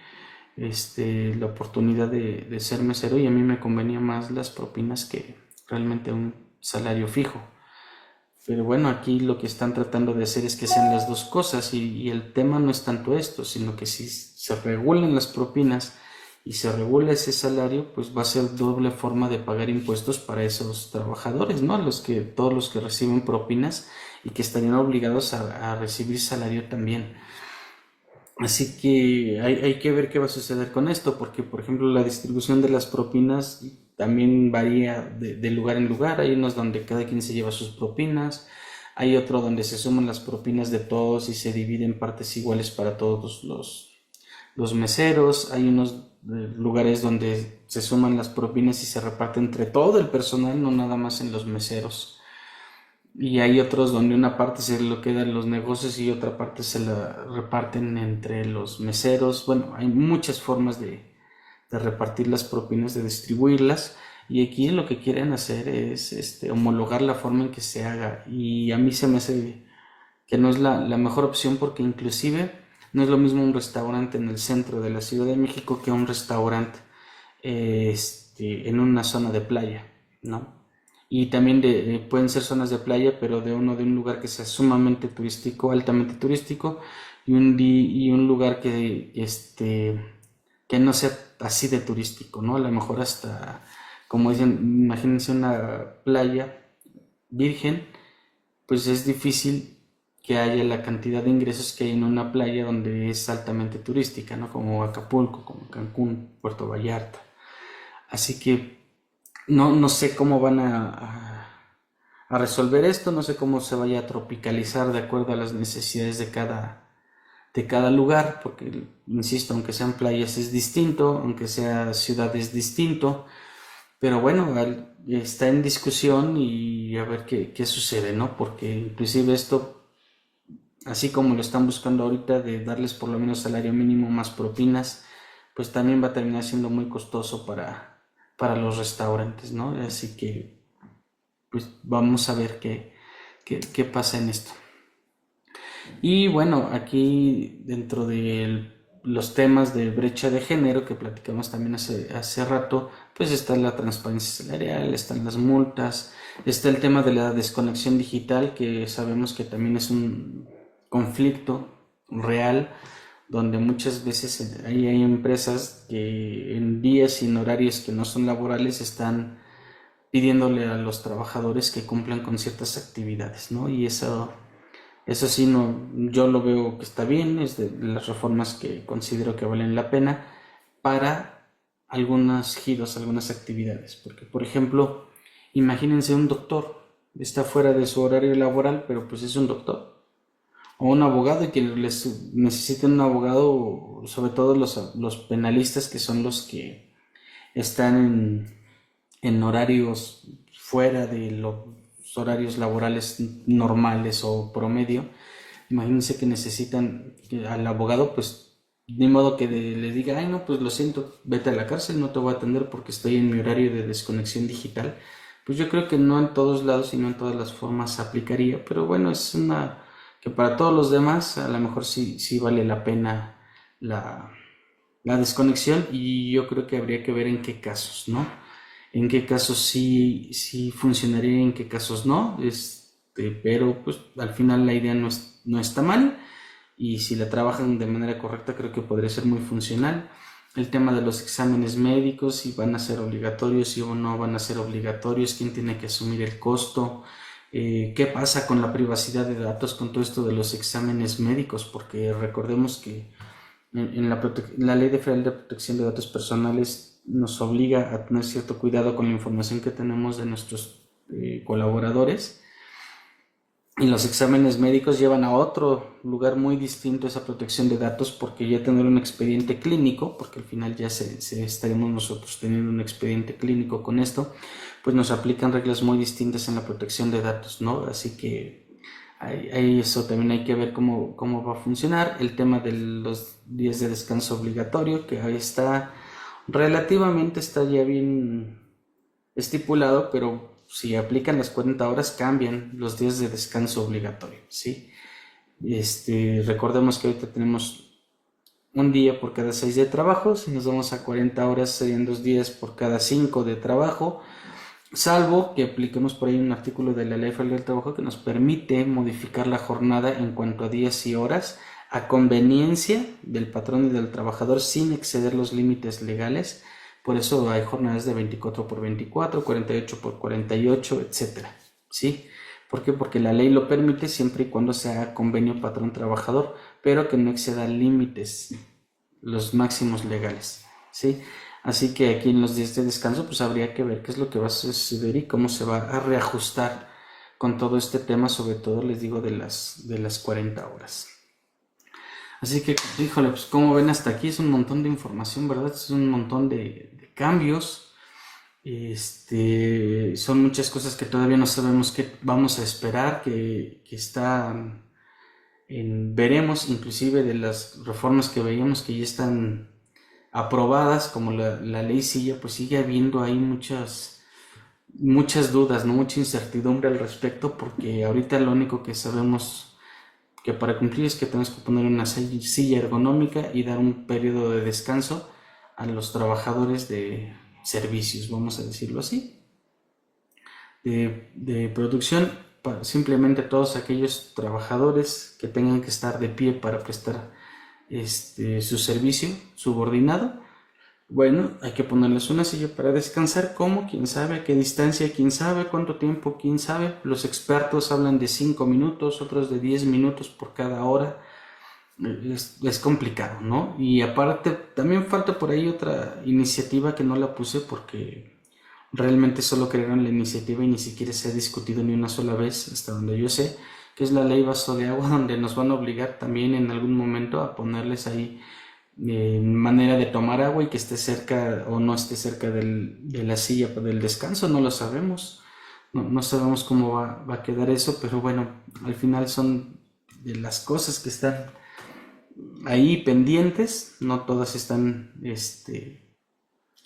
la oportunidad de ser mesero, y a mí me convenía más las propinas que realmente un salario fijo. Pero bueno, aquí lo que están tratando de hacer es que sean las dos cosas, y el tema no es tanto esto, sino que si se regulan las propinas y se regula ese salario, pues va a ser doble forma de pagar impuestos para esos trabajadores, ¿no? Todos los que reciben propinas y que estarían obligados a recibir salario también. Así que hay que ver qué va a suceder con esto, porque por ejemplo la distribución de las propinas también varía de lugar en lugar. Hay unos donde cada quien se lleva sus propinas, hay otro donde se suman las propinas de todos y se dividen partes iguales para todos los meseros. Hay unos lugares donde se suman las propinas y se reparten entre todo el personal, no nada más en los meseros. Y hay otros donde una parte se lo queda en los negocios y otra parte se la reparten entre los meseros. Bueno, hay muchas formas de repartir las propinas, de distribuirlas. Y aquí lo que quieren hacer es homologar la forma en que se haga. Y a mí se me hace que no es la mejor opción, porque inclusive no es lo mismo un restaurante en el centro de la Ciudad de México que un restaurante en una zona de playa, ¿no? Y también pueden ser zonas de playa, pero de un lugar que sea sumamente turístico, altamente turístico, y un lugar que no sea así de turístico, ¿no? A lo mejor hasta, como dicen, imagínense una playa virgen, pues es difícil que haya la cantidad de ingresos que hay en una playa donde es altamente turística, ¿no? Como Acapulco, como Cancún, Puerto Vallarta. Así que no sé cómo van a resolver esto, no sé cómo se vaya a tropicalizar de acuerdo a las necesidades de cada lugar, porque, insisto, aunque sean playas es distinto, aunque sea ciudad es distinto, pero bueno, está en discusión, y a ver qué sucede, ¿no? Porque inclusive esto, así como lo están buscando ahorita de darles por lo menos salario mínimo más propinas, pues también va a terminar siendo muy costoso para los restaurantes, ¿no? Así que pues vamos a ver qué pasa en esto. Y bueno, aquí dentro del los temas de brecha de género que platicamos también hace rato, pues está la transparencia salarial, están las multas, está el tema de la desconexión digital, que sabemos que también es un conflicto real, donde muchas veces hay empresas que en días y en horarios que no son laborales están pidiéndole a los trabajadores que cumplan con ciertas actividades, ¿no? Y eso sí, no, yo lo veo que está bien, es de las reformas que considero que valen la pena para algunos giros, algunas actividades. Porque, por ejemplo, imagínense un doctor, está fuera de su horario laboral, pero pues es un doctor. O un abogado, y que necesiten un abogado, sobre todo los penalistas, que son los que están en horarios fuera de los horarios laborales normales o promedio. Imagínense que necesitan al abogado, pues ni modo que le diga, ay no, pues lo siento, vete a la cárcel, no te voy a atender porque estoy en mi horario de desconexión digital. Pues yo creo que no en todos lados y no en todas las formas aplicaría, pero bueno, es una que para todos los demás a lo mejor sí vale la pena la, la desconexión, y yo creo que habría que ver en qué casos, ¿no? En qué casos sí funcionaría, en qué casos no, pero pues al final la idea no está mal, y si la trabajan de manera correcta creo que podría ser muy funcional. El tema de los exámenes médicos, si van a ser obligatorios, si o no van a ser obligatorios, quién tiene que asumir el costo, qué pasa con la privacidad de datos con todo esto de los exámenes médicos, porque recordemos que la Ley Federal de Protección de Datos Personales nos obliga a tener cierto cuidado con la información que tenemos de nuestros colaboradores, y los exámenes médicos llevan a otro lugar muy distinto esa protección de datos, porque ya tener un expediente clínico, porque al final ya estaremos nosotros teniendo un expediente clínico con esto, pues nos aplican reglas muy distintas en la protección de datos, ¿no? Así que eso también hay que ver cómo va a funcionar. El tema de los días de descanso obligatorio, que ahí está ya bien estipulado, pero si aplican las 40 horas cambian los días de descanso obligatorio, ¿sí? Recordemos que ahorita tenemos un día por cada 6 de trabajo. Si nos vamos a 40 horas serían 2 días por cada 5 de trabajo, salvo que apliquemos por ahí un artículo de la Ley Federal del Trabajo que nos permite modificar la jornada en cuanto a días y horas a conveniencia del patrón y del trabajador, sin exceder los límites legales. Por eso hay jornadas de 24 por 24, 48 por 48, etcétera, ¿sí? ¿Por qué? Porque la ley lo permite siempre y cuando sea convenio patrón-trabajador, pero que no exceda límites, los máximos legales, ¿sí? Así que aquí en los días de descanso pues habría que ver qué es lo que va a suceder y cómo se va a reajustar con todo este tema, sobre todo les digo de las 40 horas. Así que, híjole, pues como ven hasta aquí es un montón de información, ¿verdad? Es un montón de cambios. Son muchas cosas que todavía no sabemos qué vamos a esperar, que están veremos, inclusive de las reformas que veíamos que ya están aprobadas, como la ley Silla, pues sigue habiendo ahí muchas dudas, ¿no? Mucha incertidumbre al respecto, porque ahorita lo único que sabemos que para cumplir es que tenemos que poner una silla ergonómica y dar un periodo de descanso a los trabajadores de servicios, vamos a decirlo así, de producción, simplemente todos aquellos trabajadores que tengan que estar de pie para prestar su servicio subordinado. Bueno, hay que ponerles una silla para descansar. ¿Cómo? ¿Quién sabe? ¿A qué distancia? ¿Quién sabe? ¿Cuánto tiempo? ¿Quién sabe? Los expertos hablan de 5 minutos, otros de 10 minutos por cada hora. Es complicado, ¿no? Y aparte, también falta por ahí otra iniciativa que no la puse porque realmente solo crearon la iniciativa y ni siquiera se ha discutido ni una sola vez, hasta donde yo sé, que es la ley vaso de agua, donde nos van a obligar también en algún momento a ponerles ahí manera de tomar agua, y que esté cerca o no esté cerca de la silla del descanso, no lo sabemos, no sabemos cómo va a quedar eso, pero bueno, al final son de las cosas que están ahí pendientes, no todas están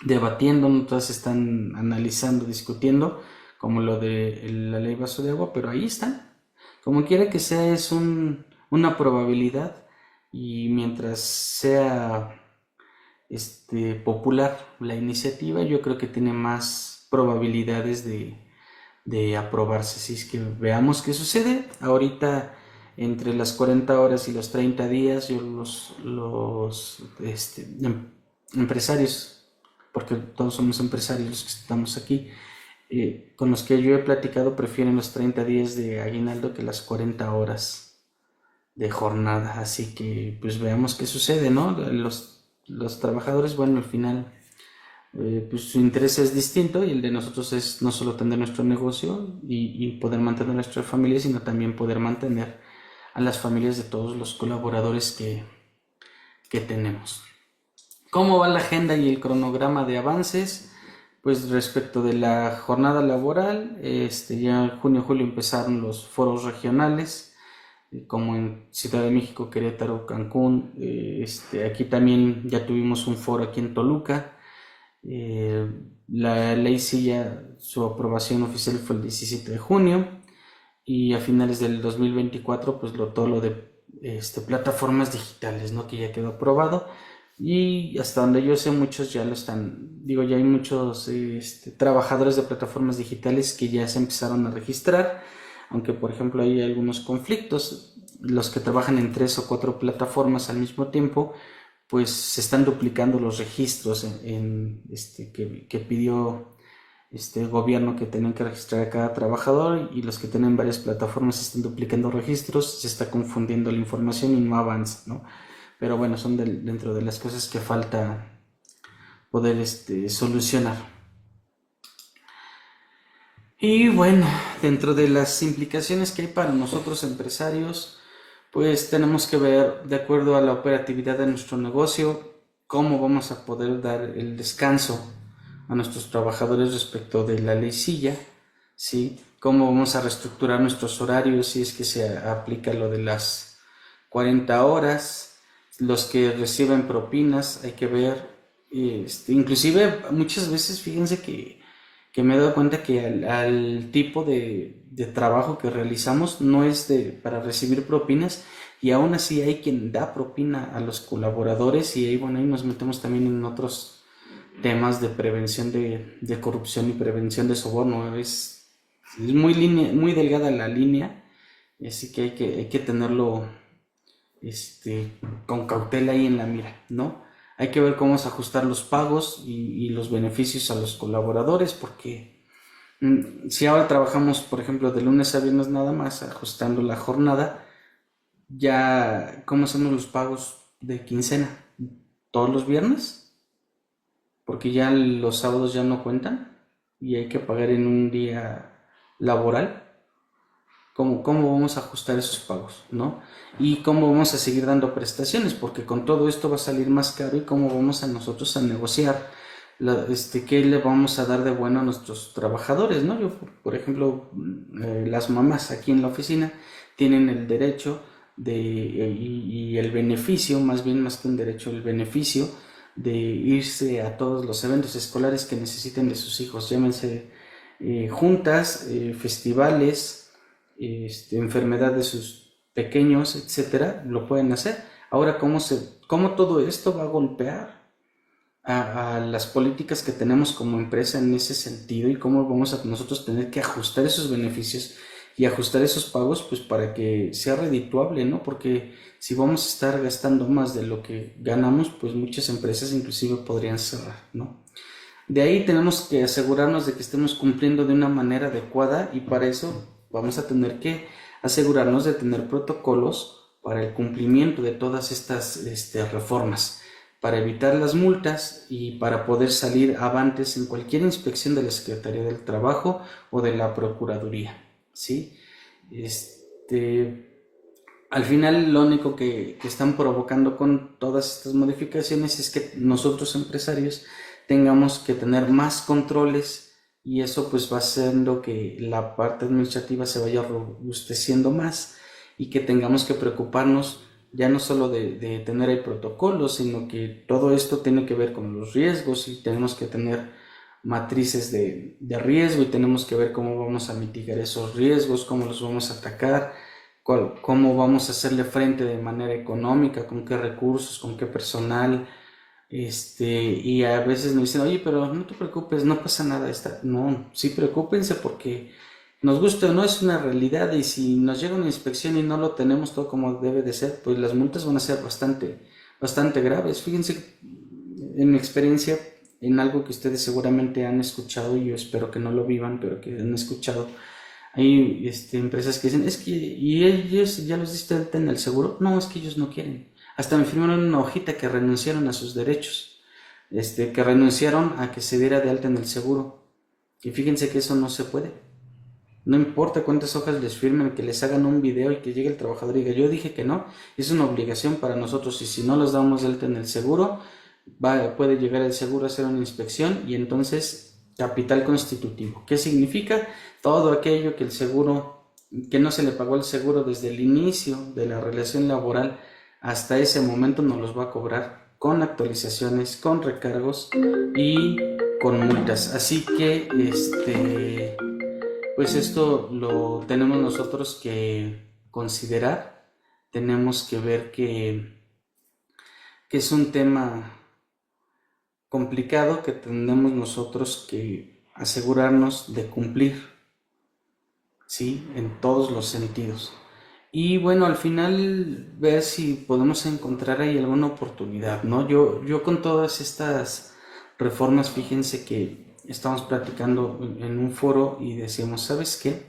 debatiendo, no todas están analizando, discutiendo, como lo de la ley vaso de agua, pero ahí están. Como quiera que sea, es una probabilidad y mientras sea popular la iniciativa, yo creo que tiene más probabilidades de aprobarse. Si es que veamos qué sucede. Ahorita, entre las 40 horas y los 30 días, yo empresarios, porque todos somos empresarios los que estamos aquí, con los que yo he platicado, prefieren los 30 días de aguinaldo que las 40 horas de jornada. Así que pues veamos qué sucede, ¿no? Los trabajadores, bueno, al final pues su interés es distinto, y el de nosotros es no solo tener nuestro negocio y poder mantener a nuestra familia, sino también poder mantener a las familias de todos los colaboradores que tenemos. ¿Cómo va la agenda y el cronograma de avances? Pues respecto de la jornada laboral, ya en junio, julio empezaron los foros regionales, como en Ciudad de México, Querétaro, Cancún. Aquí también ya tuvimos un foro aquí en Toluca. La ley ya su aprobación oficial fue el 17 de junio, y a finales del 2024 pues todo lo de plataformas digitales, ¿no? Que ya quedó aprobado, y hasta donde yo sé muchos ya lo están, digo, ya hay muchos trabajadores de plataformas digitales que ya se empezaron a registrar, aunque por ejemplo hay algunos conflictos. Los que trabajan en 3 o 4 plataformas al mismo tiempo, pues se están duplicando los registros que pidió el gobierno, que tenían que registrar a cada trabajador, y los que tienen varias plataformas están duplicando registros, se está confundiendo la información y no avanza, ¿no? Pero bueno, son dentro de las cosas que falta poder solucionar. Y bueno, dentro de las implicaciones que hay para nosotros empresarios, pues tenemos que ver, de acuerdo a la operatividad de nuestro negocio, cómo vamos a poder dar el descanso a nuestros trabajadores respecto de la ley silla, ¿sí? Cómo vamos a reestructurar nuestros horarios si es que se aplica lo de las 40 horas. Los que reciben propinas, hay que ver, inclusive muchas veces, fíjense que me he dado cuenta que al tipo de trabajo que realizamos no es para recibir propinas, y aún así hay quien da propina a los colaboradores, y ahí, bueno, ahí nos metemos también en otros temas de prevención de corrupción y prevención de soborno. Es muy delgada la línea, así que hay que tenerlo con cautela ahí en la mira, ¿no? Hay que ver cómo vamos a ajustar los pagos y los beneficios a los colaboradores, porque si ahora trabajamos, por ejemplo, de lunes a viernes nada más, ajustando la jornada, ya, ¿cómo hacemos los pagos de quincena? ¿Todos los viernes? Porque ya los sábados ya no cuentan y hay que pagar en un día laboral. ¿Cómo vamos a ajustar esos pagos, ¿no? Y cómo vamos a seguir dando prestaciones, porque con todo esto va a salir más caro, y cómo vamos a nosotros a negociar qué le vamos a dar de bueno a nuestros trabajadores, ¿no? Yo, por ejemplo, las mamás aquí en la oficina tienen el derecho y el beneficio, más que un derecho, el beneficio de irse a todos los eventos escolares que necesiten de sus hijos, llámense juntas, festivales, enfermedad de sus pequeños, etcétera, lo pueden hacer. Ahora, ¿cómo todo esto va a golpear a las políticas que tenemos como empresa en ese sentido, y cómo vamos a nosotros tener que ajustar esos beneficios y ajustar esos pagos, pues para que sea redituable, ¿no? Porque si vamos a estar gastando más de lo que ganamos, pues muchas empresas inclusive podrían cerrar, ¿no? De ahí tenemos que asegurarnos de que estemos cumpliendo de una manera adecuada, y para eso vamos a tener que asegurarnos de tener protocolos para el cumplimiento de todas estas reformas, para evitar las multas y para poder salir avantes en cualquier inspección de la Secretaría del Trabajo o de la Procuraduría, ¿sí? Al final, lo único que están provocando con todas estas modificaciones es que nosotros, empresarios, tengamos que tener más controles, y eso pues va haciendo que la parte administrativa se vaya robusteciendo más, y que tengamos que preocuparnos ya no solo de tener el protocolo, sino que todo esto tiene que ver con los riesgos, y tenemos que tener matrices de riesgo, y tenemos que ver cómo vamos a mitigar esos riesgos, cómo los vamos a atacar, cómo vamos a hacerle frente de manera económica, con qué recursos, con qué personal. Y a veces nos dicen, oye, pero no te preocupes, no pasa nada. No, sí preocúpense porque nos guste o no es una realidad, y si nos llega una inspección y no lo tenemos todo como debe de ser, pues las multas van a ser bastante graves. Fíjense, en mi experiencia, en algo que ustedes seguramente han escuchado, y yo espero que no lo vivan, pero que han escuchado, hay empresas que dicen, es que, ¿y ellos ya los diste de alta en el seguro? No, es que ellos no quieren. Hasta me firmaron una hojita que renunciaron a sus derechos, que renunciaron a que se diera de alta en el seguro. Y fíjense que eso no se puede. No importa cuántas hojas les firmen, que les hagan un video y que llegue el trabajador y diga, yo dije que no, es una obligación para nosotros, y si no los damos de alta en el seguro, puede llegar el seguro a hacer una inspección y entonces capital constitutivo. ¿Qué significa? Todo aquello que el seguro, que no se le pagó el seguro desde el inicio de la relación laboral hasta ese momento, nos los va a cobrar con actualizaciones, con recargos y con multas. Así que pues esto lo tenemos nosotros que considerar, tenemos que ver que es un tema complicado que tenemos nosotros que asegurarnos de cumplir, ¿sí? En todos los sentidos. Y bueno, al final ver si podemos encontrar ahí alguna oportunidad, ¿no? Yo con todas estas reformas, fíjense que estamos platicando en un foro y decíamos, ¿sabes qué?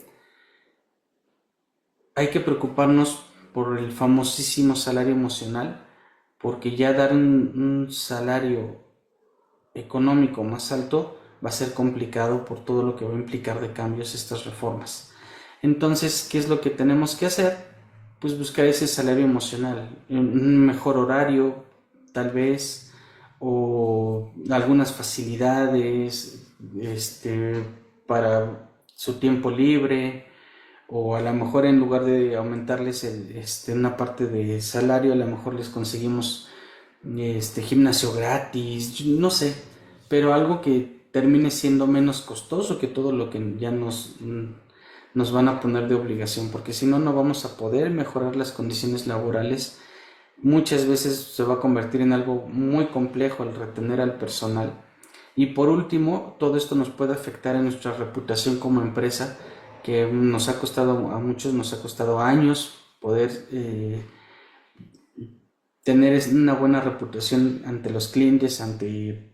Hay que preocuparnos por el famosísimo salario emocional, porque ya dar un salario económico más alto va a ser complicado por todo lo que va a implicar de cambios estas reformas. Entonces, ¿qué es lo que tenemos que hacer? Pues buscar ese salario emocional, un mejor horario, tal vez, o algunas facilidades, para su tiempo libre, o a lo mejor en lugar de aumentarles una parte de salario, a lo mejor les conseguimos gimnasio gratis, no sé, pero algo que termine siendo menos costoso que todo lo que ya nos van a poner de obligación, porque si no, no vamos a poder mejorar las condiciones laborales. Muchas veces se va a convertir en algo muy complejo el retener al personal. Y por último, todo esto nos puede afectar en nuestra reputación como empresa, que nos ha costado, a muchos nos ha costado años poder tener una buena reputación ante los clientes, ante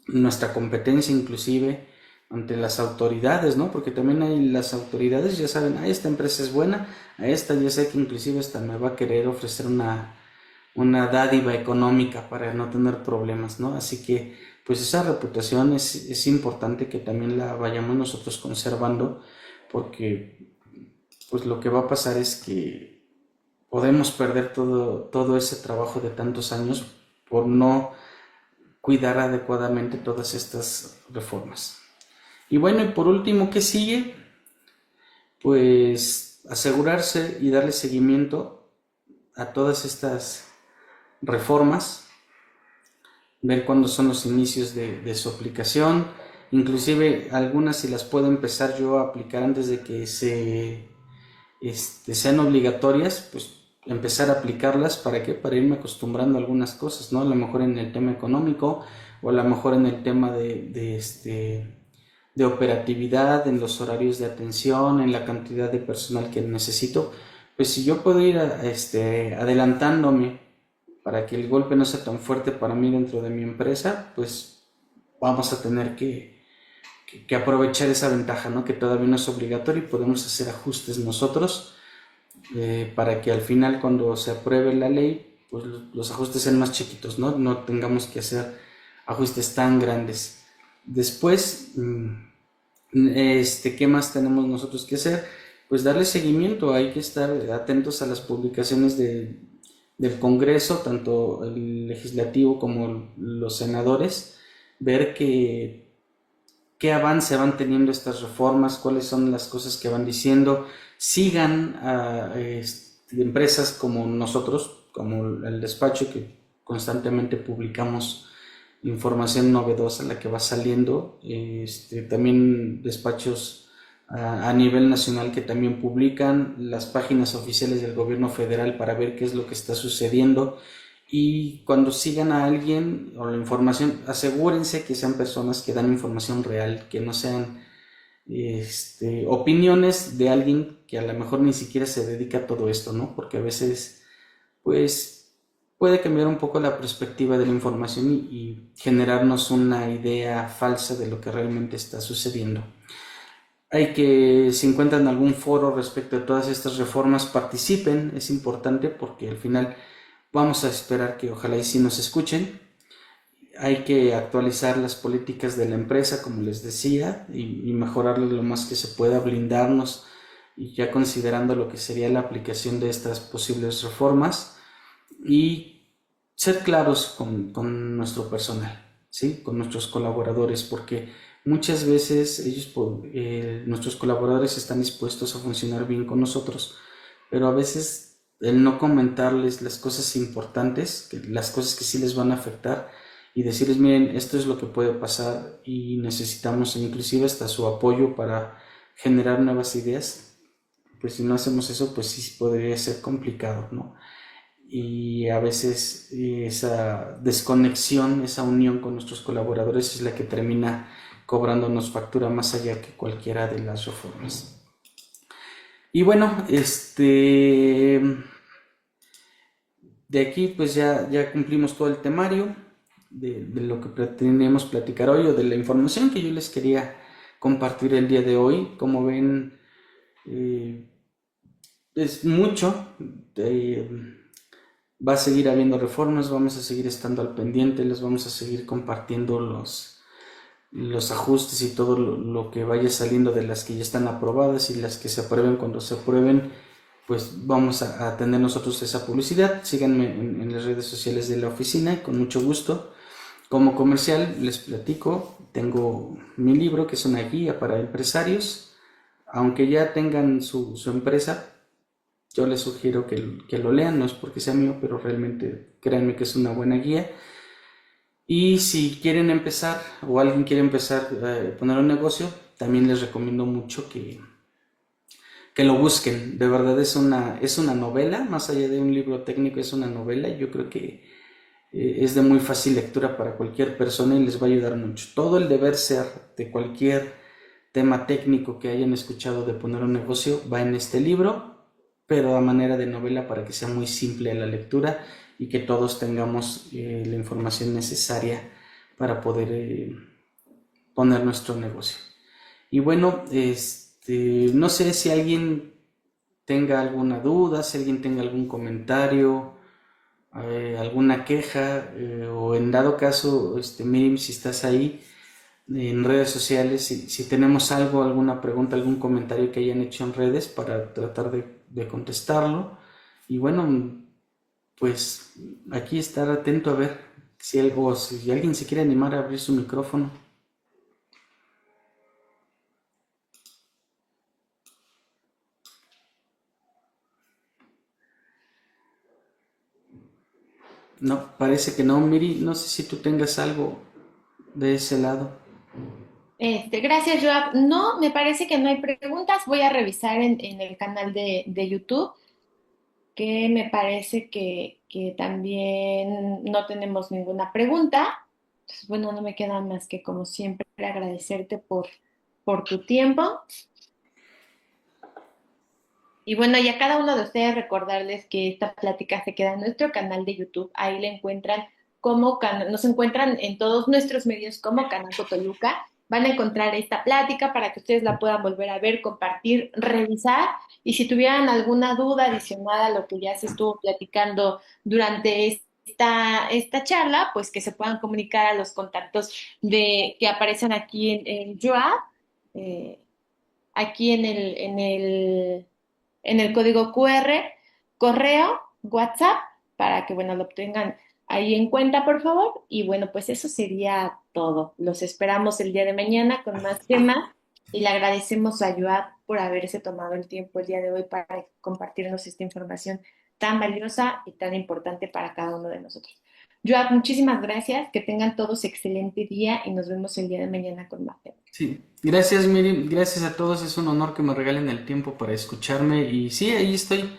nuestra competencia, inclusive ante las autoridades, ¿no? Porque también hay las autoridades, ya saben, esta empresa es buena, a esta ya sé que inclusive hasta me va a querer ofrecer una dádiva económica para no tener problemas, ¿no? Así que pues esa reputación es importante que también la vayamos nosotros conservando, porque pues lo que va a pasar es que podemos perder todo ese trabajo de tantos años por no cuidar adecuadamente todas estas reformas. Y bueno, y por último, ¿qué sigue? Pues asegurarse y darle seguimiento a todas estas reformas, ver cuándo son los inicios de su aplicación, inclusive algunas si las puedo empezar yo a aplicar antes de que sean obligatorias, pues empezar a aplicarlas. ¿Para qué? Para irme acostumbrando a algunas cosas, ¿no? A lo mejor en el tema económico, o a lo mejor en el tema de operatividad, en los horarios de atención, en la cantidad de personal que necesito. Pues si yo puedo ir adelantándome para que el golpe no sea tan fuerte para mí dentro de mi empresa, pues vamos a tener que aprovechar esa ventaja, ¿no? Que todavía no es obligatorio y podemos hacer ajustes nosotros, para que al final, cuando se apruebe la ley, pues los ajustes sean más chiquitos, ¿no? No tengamos que hacer ajustes tan grandes. Después, ¿qué más tenemos nosotros que hacer? Pues darle seguimiento. Hay que estar atentos a las publicaciones del Congreso, tanto el legislativo como los senadores, ver qué avance van teniendo estas reformas, cuáles son las cosas que van diciendo. Sigan a empresas como nosotros, como el despacho, que constantemente publicamos información novedosa, la que va saliendo. También despachos a nivel nacional que también publican las páginas oficiales del gobierno federal para ver qué es lo que está sucediendo. Y cuando sigan a alguien o la información, asegúrense que sean personas que dan información real, que no sean opiniones de alguien que a lo mejor ni siquiera se dedica a todo esto, ¿no? Porque a veces, pues, puede cambiar un poco la perspectiva de la información y generarnos una idea falsa de lo que realmente está sucediendo. Hay que, si encuentran algún foro respecto a todas estas reformas, participen, es importante porque al final vamos a esperar que ojalá y sí nos escuchen. Hay que actualizar las políticas de la empresa, como les decía, y mejorarlas lo más que se pueda, blindarnos, y ya considerando lo que sería la aplicación de estas posibles reformas, y ser claros con nuestro personal, ¿sí? Con nuestros colaboradores, porque muchas veces nuestros colaboradores están dispuestos a funcionar bien con nosotros, pero a veces el no comentarles las cosas importantes, las cosas que sí les van a afectar, y decirles, miren, esto es lo que puede pasar y necesitamos inclusive hasta su apoyo para generar nuevas ideas, pues si no hacemos eso, pues sí podría ser complicado, ¿no? Y a veces esa desconexión, esa unión con nuestros colaboradores es la que termina cobrándonos factura más allá que cualquiera de las reformas. Y bueno, de aquí pues ya cumplimos todo el temario de lo que pretendemos platicar hoy, o de la información que yo les quería compartir el día de hoy. Como ven, es mucho. Va a seguir habiendo reformas, vamos a seguir estando al pendiente, les vamos a seguir compartiendo los ajustes y todo lo que vaya saliendo de las que ya están aprobadas y las que se aprueben. Cuando se aprueben, pues vamos a tener nosotros esa publicidad. Síganme en las redes sociales de la oficina, con mucho gusto. Como comercial les platico, tengo mi libro que es una guía para empresarios. Aunque ya tengan su empresa, yo les sugiero que lo lean, no es porque sea mío, pero realmente créanme que es una buena guía. Y si quieren empezar, o alguien quiere empezar a poner un negocio, también les recomiendo mucho que lo busquen. De verdad es una novela, más allá de un libro técnico, es una novela. Yo creo que es de muy fácil lectura para cualquier persona y les va a ayudar mucho. Todo el deber ser de cualquier tema técnico que hayan escuchado de poner un negocio va en este libro, pero a manera de novela para que sea muy simple la lectura y que todos tengamos la información necesaria para poder poner nuestro negocio. Y bueno, no sé si alguien tenga alguna duda, si alguien tenga algún comentario, alguna queja, o en dado caso, Miriam, si estás ahí en redes sociales, si tenemos algo, alguna pregunta, algún comentario que hayan hecho en redes para tratar de contestarlo. Y bueno, pues aquí estar atento a ver si alguien se quiere animar a abrir su micrófono. No, parece que no, Miri. No sé si tú tengas algo de ese lado. Gracias, Joab. No, me parece que no hay preguntas. Voy a revisar en el canal de YouTube, que me parece que también no tenemos ninguna pregunta. Entonces, bueno, no me queda más que, como siempre, agradecerte por tu tiempo. Y bueno, y a cada uno de ustedes recordarles que esta plática se queda en nuestro canal de YouTube. Ahí le encuentran nos encuentran en todos nuestros medios como Canaco Toluca. Van a encontrar esta plática para que ustedes la puedan volver a ver, compartir, revisar. Y si tuvieran alguna duda adicional a lo que ya se estuvo platicando durante esta charla, pues que se puedan comunicar a los contactos que aparecen aquí en Joab, eh, aquí en el código QR, correo, WhatsApp, para que, bueno, lo obtengan ahí en cuenta, por favor. Y bueno, pues eso sería todo. Los esperamos el día de mañana con más temas y le agradecemos a Joab por haberse tomado el tiempo el día de hoy para compartirnos esta información tan valiosa y tan importante para cada uno de nosotros. Joab, muchísimas gracias, que tengan todos excelente día y nos vemos el día de mañana con más temas. Sí, gracias Miri, gracias a todos, es un honor que me regalen el tiempo para escucharme y sí, ahí estoy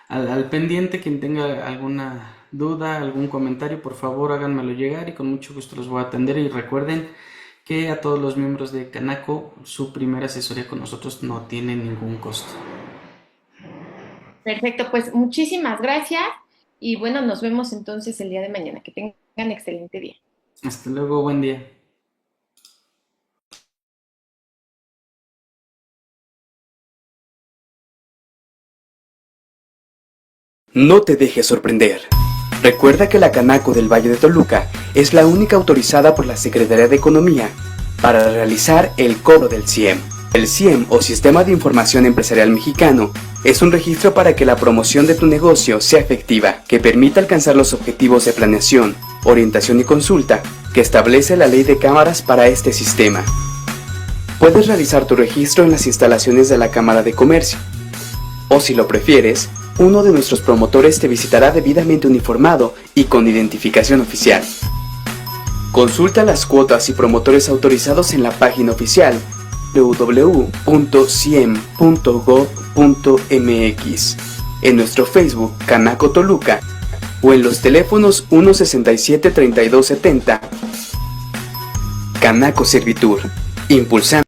al pendiente. Quien tenga alguna duda, algún comentario, por favor háganmelo llegar y con mucho gusto los voy a atender. Y recuerden que a todos los miembros de Canaco su primera asesoría con nosotros no tiene ningún costo. Perfecto, pues muchísimas gracias y bueno, nos vemos entonces el día de mañana. Que tengan excelente día. Hasta luego, buen día. No te dejes sorprender. Recuerda que la Canaco del Valle de Toluca es la única autorizada por la Secretaría de Economía para realizar el cobro del CIEM. El CIEM, o Sistema de Información Empresarial Mexicano, es un registro para que la promoción de tu negocio sea efectiva, que permita alcanzar los objetivos de planeación, orientación y consulta que establece la Ley de Cámaras para este sistema. Puedes realizar tu registro en las instalaciones de la Cámara de Comercio, o si lo prefieres, uno de nuestros promotores te visitará debidamente uniformado y con identificación oficial. Consulta las cuotas y promotores autorizados en la página oficial www.ciem.gov.mx, en nuestro Facebook Canaco Toluca o en los teléfonos 167-3270. Canaco Servitur, impulsando